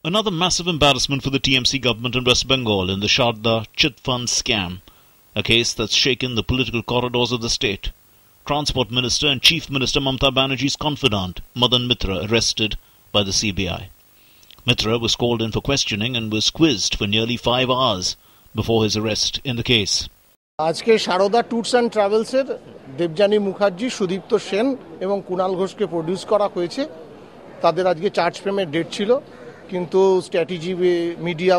Another massive embarrassment for the TMC government in West Bengal in the Sharda Chit Fund scam, a case that's shaken the political corridors of the state. Transport Minister and Chief Minister Mamta Banerjee's confidant, Madan Mitra, arrested by the CBI. Mitra was called in for questioning and was quizzed for nearly 5 hours before his arrest in the case. আজকে Sarada tours and ট্রাভেলসের Debjani Mukherjee, Sudipta Sen এবং কুণাল ঘোষকে produce করা হয়েছে। তাদের আজকে charge ফ্রেমের date ছিল, কিন্তু স্ট্র্যাটেজি মিডিয়া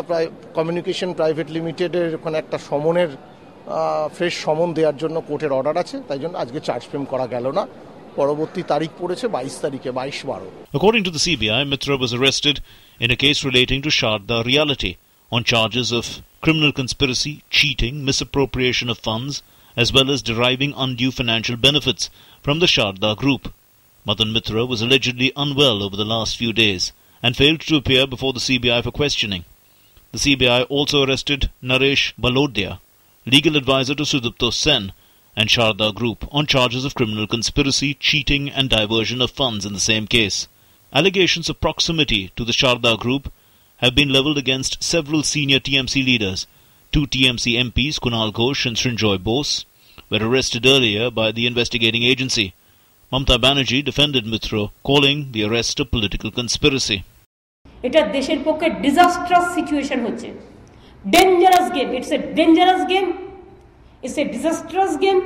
কমিউনিকেশন প্রাইভেট লিমিটেডের ওখানে একটা সমনের ফ্রেশ সমন দেওয়ার জন্য কোর্টের অর্ডার আছে, তাই জন্য আজকে চার্জ ফ্রেম করা গেল না। পরবর্তী তারিখ পড়েছে 22 তারিখে, 22/12। According to the CBI, Mitra was arrested in a case relating to Sharda Reality on charges of criminal conspiracy, cheating, misappropriation of funds, as well as deriving undue financial benefits from the Sharda group. Madan Mitra was allegedly unwell over the last few days and failed to appear before the CBI for questioning. The CBI also arrested Naresh Balodia, legal advisor to Sudipto Sen and Sharda Group, on charges of criminal conspiracy, cheating and diversion of funds in the same case. Allegations of proximity to the Sharda Group have been levelled against several senior TMC leaders. 2 TMC MPs, Kunal Ghosh and Srinjoy Bose, were arrested earlier by the investigating agency. Mamta Banerjee defended Mitra, calling the arrest a political conspiracy. এটা দেশের পক্ষে disastrous situation হচ্ছে, dangerous game. It's a dangerous game, it's a disastrous game,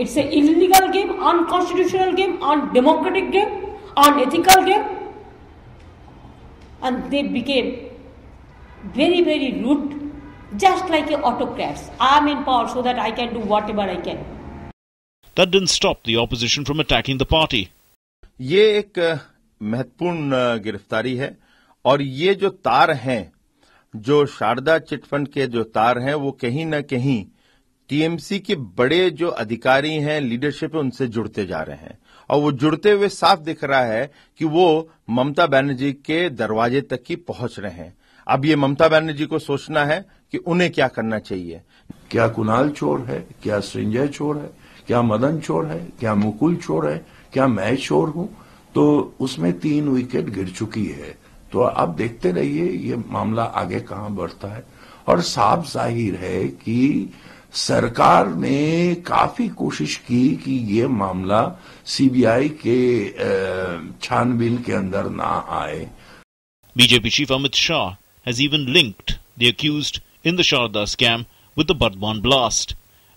it's a illegal game, unconstitutional game, undemocratic game, unethical game, and they became very, very rude, just like autocrats. I am in power so that I can do whatever I can. That didn't stop the opposition from attacking the party. ये एक महत्वपूर्ण गिरफ्तारी है, और ये जो तार हैं, जो शारदा चिटफंड के जो तार हैं, वो कहीं न कहीं टीएमसी के बड़े जो अधिकारी हैं, लीडरशिप है, उनसे जुड़ते जा रहे हैं। और वो जुड़ते हुए साफ दिख रहा है कि वो ममता बनर्जी के दरवाजे तक की पहुंच रहे हैं। अब ये ममता बनर्जी को सोचना है कि उन्हें क्या करना चाहिए। क्या कुणाल चोर है, क्या संजय चोर है, क्या मदन चोर है, क्या मुकुल चोर है, क्या मैं चोर हूं? तो उसमें 3 विकेट गिर चुकी है। तो अब देखते रहिए ये मामला आगे कहां बढ़ता है। और साफ जाहिर है कि सरकार ने काफी कोशिश की कि ये मामला सीबीआई के छानबीन के अंदर ना आए। BJP Chief Amit Shah has even linked the accused in the Sharda scam with the Burdwan blast.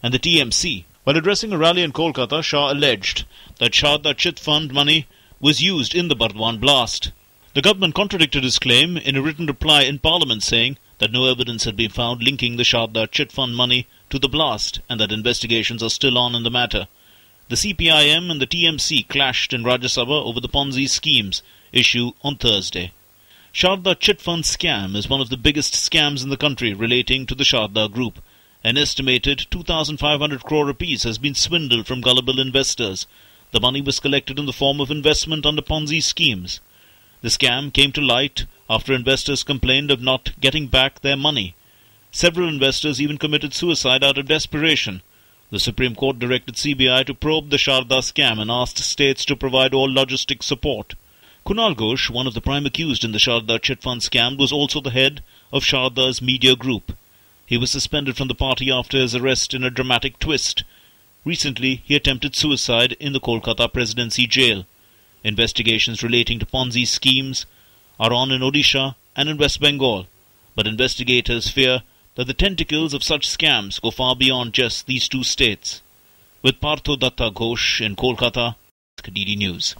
And the TMC, while addressing a rally in Kolkata, Shah alleged that Sharda Chit Fund money was used in the Burdwan blast. The government contradicted his claim in a written reply in Parliament, saying that no evidence had been found linking the Sharda Chit Fund money to the blast and that investigations are still on in the matter. The CPIM and the TMC clashed in Rajya Sabha over the Ponzi schemes issue on Thursday. Sharda Chit Fund scam is one of the biggest scams in the country relating to the Sharda Group. An estimated 2,500 crore rupees has been swindled from gullible investors. The money was collected in the form of investment under Ponzi schemes. The scam came to light after investors complained of not getting back their money. Several investors even committed suicide out of desperation. The Supreme Court directed CBI to probe the Sharda scam and asked states to provide all logistic support. Kunal Ghosh, one of the prime accused in the Sharda Chit Fund scam, was also the head of Sharda's media group. He was suspended from the party after his arrest in a dramatic twist. Recently, he attempted suicide in the Kolkata Presidency jail. Investigations relating to Ponzi schemes are on in Odisha and in West Bengal, but investigators fear that the tentacles of such scams go far beyond just these 2 states. With Partho Datta Ghosh in Kolkata, DD News.